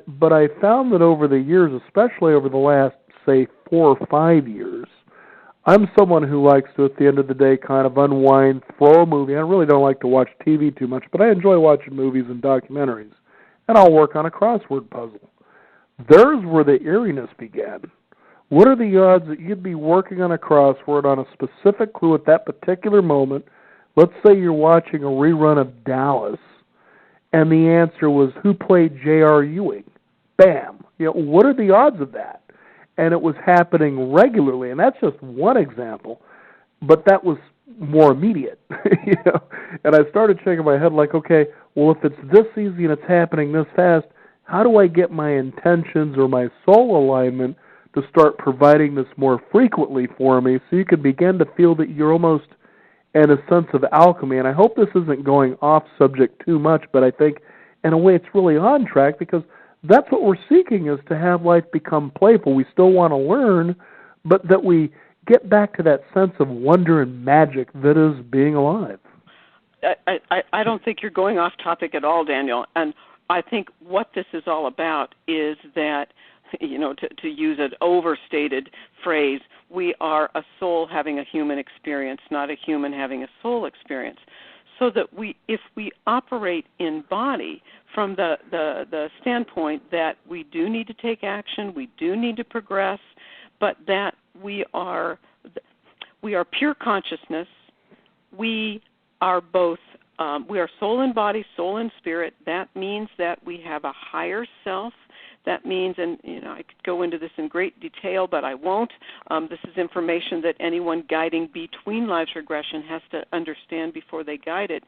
But I found that over the years, especially over the last, say, 4 or 5 years, I'm someone who likes to, at the end of the day, kind of unwind, throw a movie. I really don't like to watch TV too much, but I enjoy watching movies and documentaries. And I'll work on a crossword puzzle. There's where the eeriness began. What are the odds that you'd be working on a crossword on a specific clue at that particular moment? Let's say you're watching a rerun of Dallas, and the answer was, who played J.R. Ewing? Bam. What are the odds of that? And it was happening regularly, and that's just one example, but that was more immediate, And I started shaking my head like, okay, well, if it's this easy and it's happening this fast, how do I get my intentions or my soul alignment to start providing this more frequently for me so you can begin to feel that you're almost in a sense of alchemy? And I hope this isn't going off subject too much, but I think in a way it's really on track because that's what we're seeking, is to have life become playful. We still want to learn, but that we get back to that sense of wonder and magic that is being alive. I don't think you're going off topic at all, Daniel. And I think what this is all about is that, to use an overstated phrase, we are a soul having a human experience, not a human having a soul experience. So that if we operate in body from the standpoint that we do need to take action, we do need to progress, but that we are pure consciousness, we are both, we are soul and body, soul and spirit. That means that we have a higher self. That means, and I could go into this in great detail, but I won't. This is information that anyone guiding between lives regression has to understand before they guide it.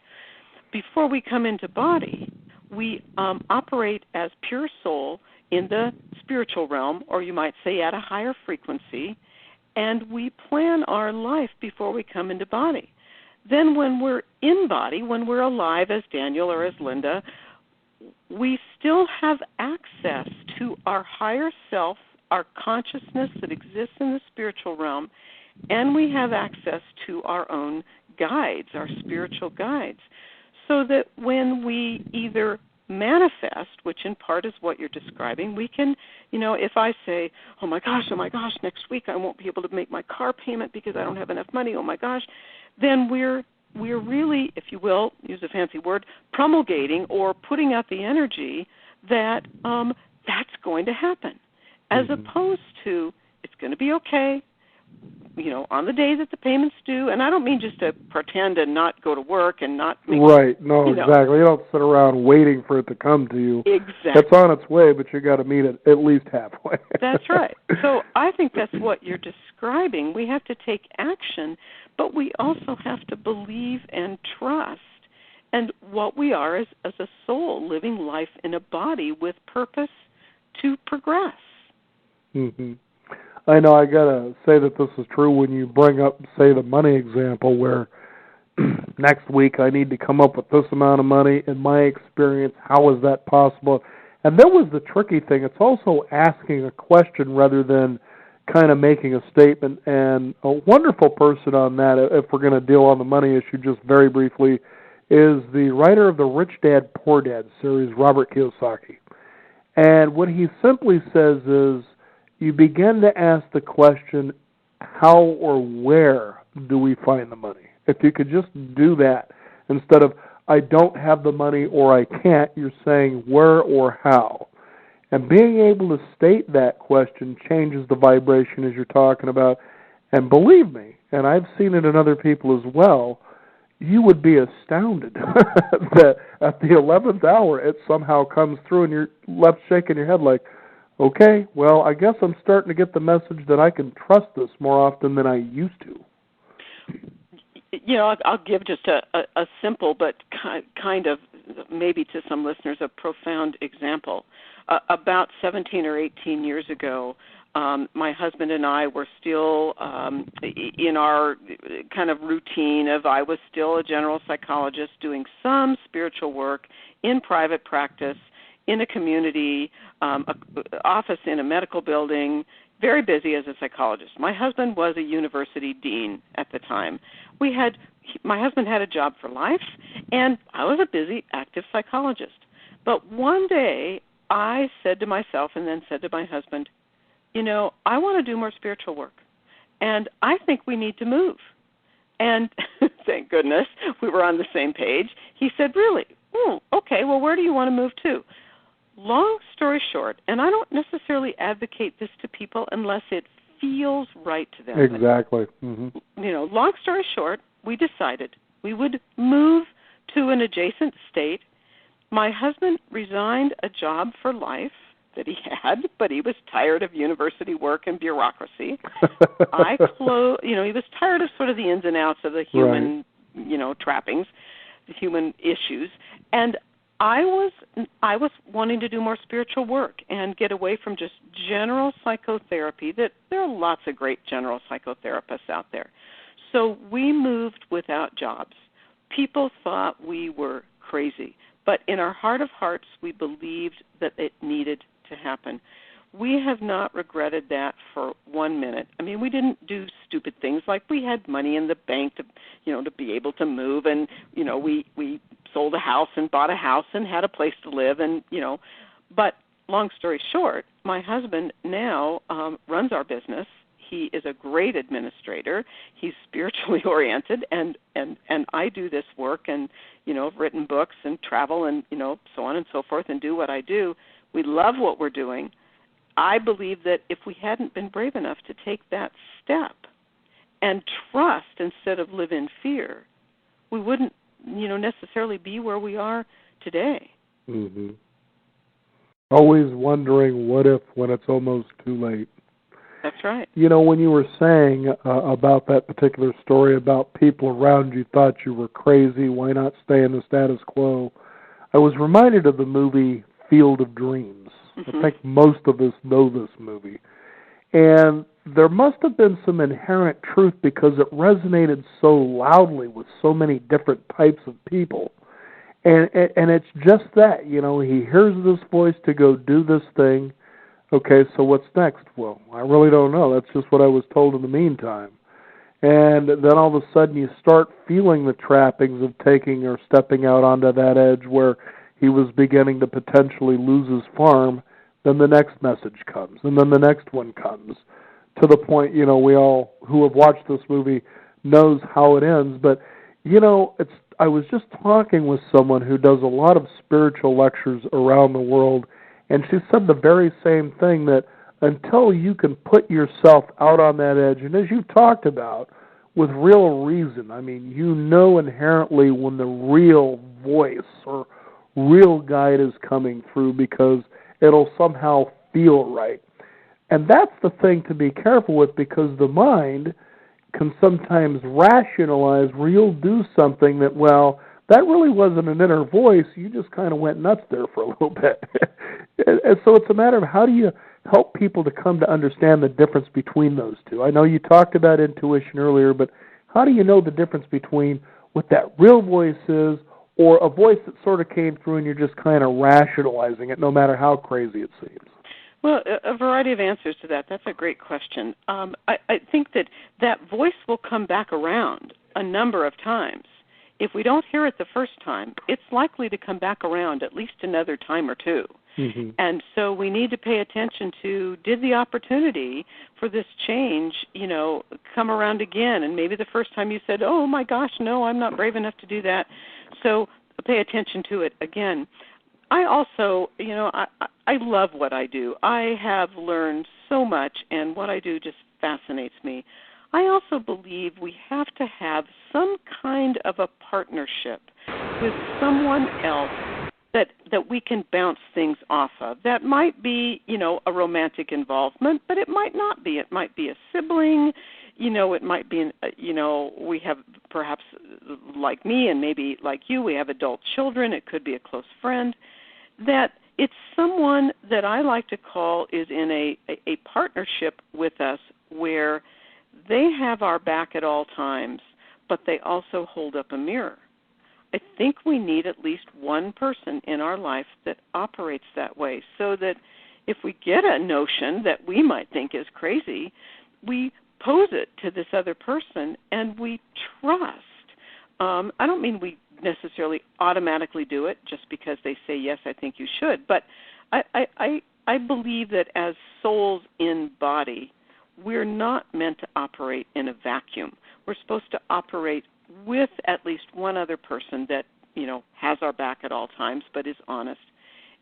Before we come into body, we operate as pure soul in the spiritual realm, or you might say at a higher frequency, and we plan our life before we come into body. Then when we're in body, when we're alive as Daniel or as Linda, we still have access to our higher self, our consciousness that exists in the spiritual realm, and we have access to our own guides, our spiritual guides, so that when we either manifest, which in part is what you're describing, we can, if I say, oh my gosh, next week I won't be able to make my car payment because I don't have enough money, oh my gosh, then we're really, if you will, use a fancy word, promulgating or putting out the energy that that's going to happen, as opposed to it's going to be okay, on the day that the payment's due. And I don't mean just to pretend and not go to work and not make right. No, exactly. You don't sit around waiting for it to come to you. Exactly. It's on its way, but you got to meet it at least halfway. That's right. So I think that's what you're describing. We have to take action, but we also have to believe and trust and what we are as a soul living life in a body with purpose to progress. Mm-hmm. I know I got to say that this is true when you bring up, say, the money example where next week I need to come up with this amount of money. In my experience, how is that possible? And that was the tricky thing. It's also asking a question rather than kind of making a statement. And a wonderful person on that, if we're going to deal on the money issue just very briefly, is the writer of the Rich Dad, Poor Dad series, Robert Kiyosaki. And what he simply says is, you begin to ask the question, how or where do we find the money? If you could just do that, instead of, I don't have the money or I can't, you're saying where or how. And being able to state that question changes the vibration as you're talking about. And believe me, and I've seen it in other people as well, you would be astounded that at the 11th hour it somehow comes through and you're left shaking your head like, okay, well, I guess I'm starting to get the message that I can trust this more often than I used to. I'll give just a simple but kind of, maybe to some listeners, a profound example. About 17 or 18 years ago, my husband and I were still in our kind of routine of I was still a general psychologist doing some spiritual work in private practice, in a community, office in a medical building, very busy as a psychologist. My husband was a university dean at the time. My husband had a job for life, and I was a busy, active psychologist. But one day, I said to myself and then said to my husband, I want to do more spiritual work, and I think we need to move. And thank goodness we were on the same page. He said, really? Okay, well, where do you want to move to? Long story short, and I don't necessarily advocate this to people unless it feels right to them. Exactly. Mm-hmm. Long story short, we decided we would move to an adjacent state. My husband resigned a job for life that he had, but he was tired of university work and bureaucracy. He was tired of sort of the ins and outs of the human, trappings, the human issues, and I was wanting to do more spiritual work and get away from just general psychotherapy. That there are lots of great general psychotherapists out there. So we moved without jobs. People thought we were crazy, but in our heart of hearts, we believed that it needed to happen. We have not regretted that for 1 minute. I mean, we didn't do stupid things like we had money in the bank to be able to move, and we sold a house and bought a house and had a place to live, and but long story short, my husband now runs our business. He is a great administrator. He's spiritually oriented, and I do this work and, have written books and travel and, so on and so forth and do what I do. We love what we're doing. I believe that if we hadn't been brave enough to take that step and trust instead of live in fear, we wouldn't, necessarily be where we are today. Mm-hmm. Always wondering what if when it's almost too late. That's right. When you were saying about that particular story about people around you thought you were crazy, why not stay in the status quo? I was reminded of the movie Field of Dreams. Mm-hmm. I think most of us know this movie. And there must have been some inherent truth because it resonated so loudly with so many different types of people. And it's just that, he hears this voice to go do this thing. Okay, so what's next? Well, I really don't know. That's just what I was told in the meantime. And then all of a sudden you start feeling the trappings of taking or stepping out onto that edge where he was beginning to potentially lose his farm. Then the next message comes, and then the next one comes, to the point, we all who have watched this movie knows how it ends. But, I was just talking with someone who does a lot of spiritual lectures around the world, and she said the very same thing, that until you can put yourself out on that edge, and as you've talked about, with real reason, inherently when the real voice or real guide is coming through because it'll somehow feel right. And that's the thing to be careful with, because the mind can sometimes rationalize where you'll do something that, well, that really wasn't an inner voice. You just kind of went nuts there for a little bit. And so it's a matter of how do you help people to come to understand the difference between those two. I know you talked about intuition earlier, but how do you know the difference between what that real voice is or a voice that sort of came through and you're just kind of rationalizing it no matter how crazy it seems? Well, a variety of answers to that. That's a great question. I think that voice will come back around a number of times. If we don't hear it the first time, it's likely to come back around at least another time or two. Mm-hmm. And so we need to pay attention to, did the opportunity for this change, come around again? And maybe the first time you said, oh, my gosh, no, I'm not brave enough to do that. So pay attention to it again. I also, I love what I do. I have learned so much, and what I do just fascinates me. I also believe we have to have some kind of a partnership with someone else that we can bounce things off of. That might be, a romantic involvement, but it might not be. It might be a sibling. It might be, we have perhaps like me and maybe like you, we have adult children. It could be a close friend. That it's someone that I like to call is in a partnership with us where they have our back at all times, but they also hold up a mirror. I think we need at least one person in our life that operates that way, so that if we get a notion that we might think is crazy, we pose it to this other person and we trust. I don't mean we necessarily automatically do it just because they say, yes, I think you should. But I believe that as souls in body, we're not meant to operate in a vacuum. We're supposed to operate with at least one other person that, has our back at all times but is honest.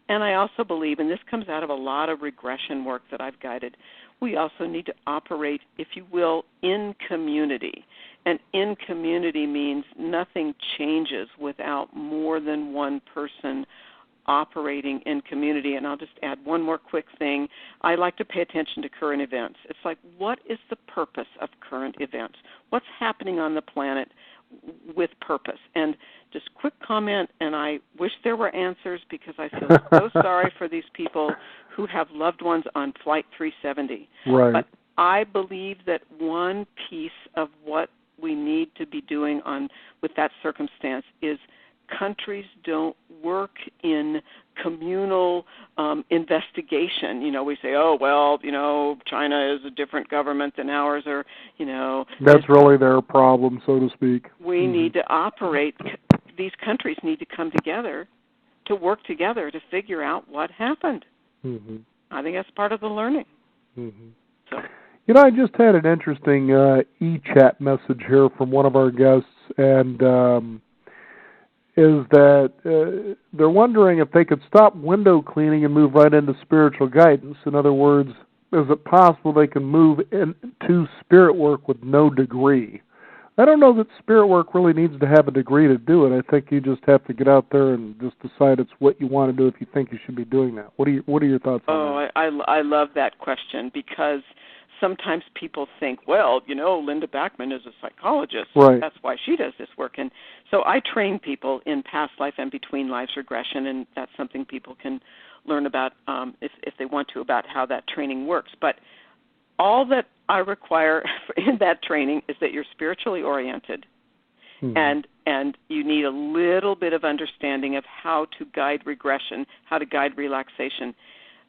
And I also believe, and this comes out of a lot of regression work that I've guided, we also need to operate, if you will, in community. And in community means nothing changes without more than one person operating in community. And I'll just add one more quick thing. I like to pay attention to current events. It's like, what is the purpose of current events? What's happening on the planet with purpose? And just quick comment, and I wish there were answers because I feel so sorry for these people who have loved ones on Flight 370. Right. But I believe that one piece of what we need to be doing with that circumstance is countries don't work in communal investigation. We say, oh, well, China is a different government than ours, or, That's really their problem, so to speak. We need to operate. These countries need to come together to work together to figure out what happened. Mm-hmm. I think that's part of the learning. Mm-hmm. So. I just had an interesting e-chat message here from one of our guests, and is that they're wondering if they could stop window cleaning and move right into spiritual guidance. In other words, is it possible they can move into spirit work with no degree? I don't know that spirit work really needs to have a degree to do it. I think you just have to get out there and just decide it's what you want to do if you think you should be doing that. What are your thoughts on that? I love that question, because sometimes people think, well, Linda Backman is a psychologist. Right. That's why she does this work. And so I train people in past life and between lives regression, and that's something people can learn about if they want to, about how that training works. But all that I require in that training is that you're spiritually oriented, and you need a little bit of understanding of how to guide regression, how to guide relaxation.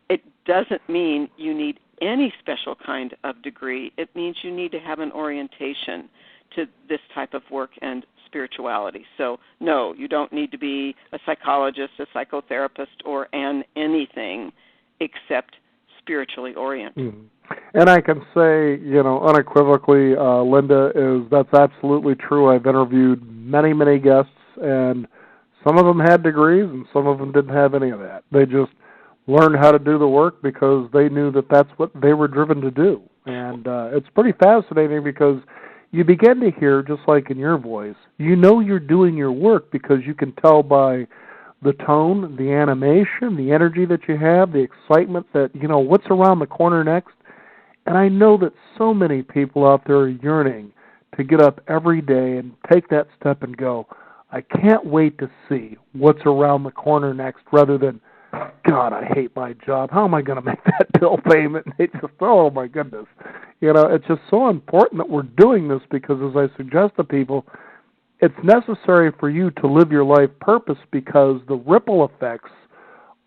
It doesn't mean you need any special kind of degree. It means you need to have an orientation to this type of work and spirituality. So, no, you don't need to be a psychologist, a psychotherapist, or anything except spiritually oriented. And I can say, unequivocally, Linda, that's absolutely true. I've interviewed many, many guests, and some of them had degrees and some of them didn't have any of that. They just learned how to do the work because they knew that that's what they were driven to do. And it's pretty fascinating because you begin to hear, just like in your voice, you're doing your work because you can tell by the tone, the animation, the energy that you have, the excitement that, what's around the corner next. And I know that so many people out there are yearning to get up every day and take that step and go, I can't wait to see what's around the corner next, rather than, God, I hate my job. How am I going to make that bill payment? And it's just, oh, my goodness. It's just so important that we're doing this because, as I suggest to people, it's necessary for you to live your life purpose because the ripple effects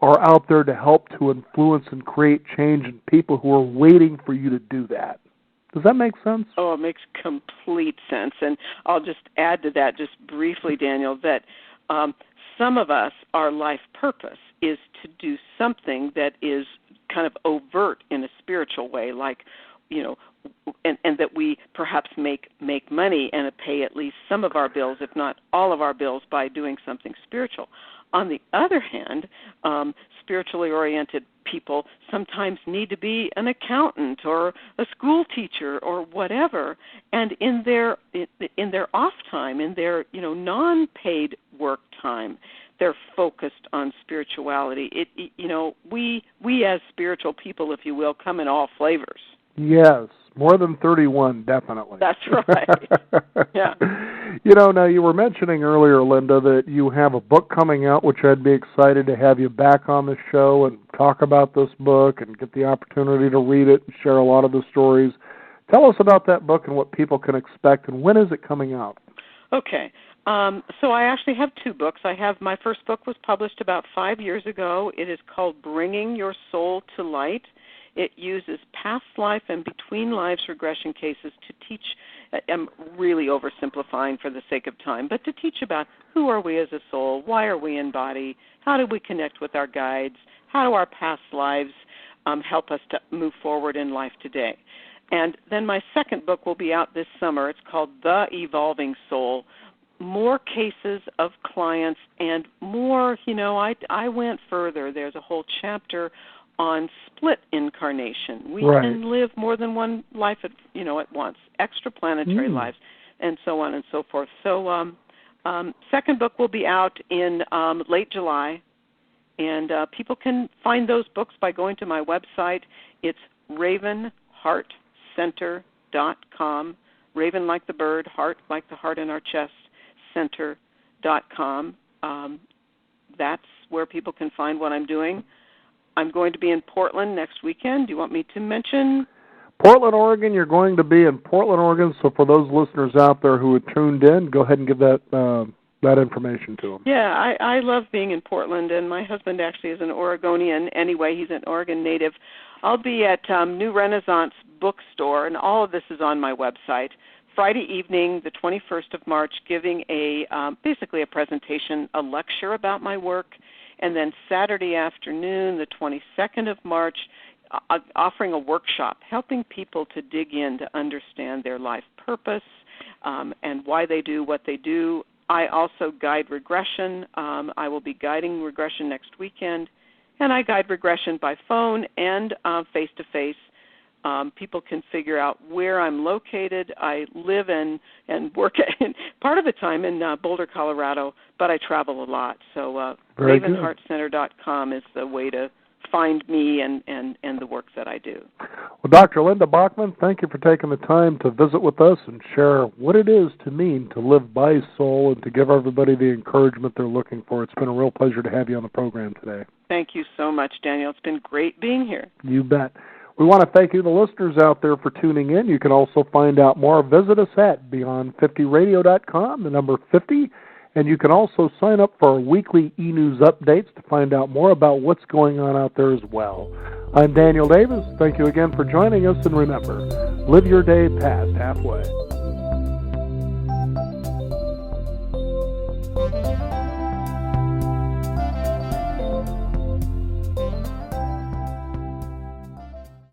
are out there to help to influence and create change in people who are waiting for you to do that. Does that make sense? Oh, it makes complete sense. And I'll just add to that just briefly, Daniel, that some of us, our life purpose is to do something that is kind of overt in a spiritual way, like, and that we perhaps make money and pay at least some of our bills, if not all of our bills, by doing something spiritual. On the other hand, spiritually oriented people sometimes need to be an accountant or a school teacher or whatever, and in their off time, in their non-paid work time, they're focused on spirituality. We as spiritual people, if you will, come in all flavors. Yes, more than 31, definitely. That's right. Yeah. Now you were mentioning earlier, Linda, that you have a book coming out, which I'd be excited to have you back on the show and talk about this book and get the opportunity to read it and share a lot of the stories. Tell us about that book and what people can expect, and when is it coming out? Okay. So I actually have two books. My first book was published about 5 years ago. It is called Bringing Your Soul to Light. It uses past life and between lives regression cases to teach. I'm really oversimplifying for the sake of time, but to teach about who are we as a soul, why are we in body, how do we connect with our guides, how do our past lives help us to move forward in life today. And then my second book will be out this summer. It's called The Evolving Soul. More cases of clients and more, I went further. There's a whole chapter on split incarnation. We can live more than one life at once, extra-planetary lives, and so on and so forth. So second book will be out in late July, and people can find those books by going to my website. It's ravenheartcenter.com, raven like the bird, heart like the heart in our chest, center.com. That's where people can find what I'm doing. I'm going to be in Portland next weekend. Do you want me to mention? Portland, Oregon. You're going to be in Portland, Oregon. So for those listeners out there who are tuned in, go ahead and give that information to them. Yeah, I love being in Portland, and my husband actually is an Oregonian. Anyway, he's an Oregon native. I'll be at New Renaissance Bookstore, and all of this is on my website. Friday evening, the 21st of March, giving basically a presentation, a lecture about my work. And then Saturday afternoon, the 22nd of March, offering a workshop, helping people to dig in to understand their life purpose and why they do what they do. I also guide regression. I will be guiding regression next weekend, and I guide regression by phone and face-to-face. People can figure out where I'm located. I live in and work part of the time in Boulder, Colorado, but I travel a lot. So RavenHeartCenter.com is the way to find me and the work that I do. Well, Dr. Linda Backman, thank you for taking the time to visit with us and share what it is to mean to live by soul and to give everybody the encouragement they're looking for. It's been a real pleasure to have you on the program today. Thank you so much, Daniel. It's been great being here. You bet. We want to thank you, the listeners out there, for tuning in. You can also find out more. Visit us at Beyond50Radio.com, the number 50, and you can also sign up for our weekly e-news updates to find out more about what's going on out there as well. I'm Daniel Davis. Thank you again for joining us, and remember, live your day past halfway.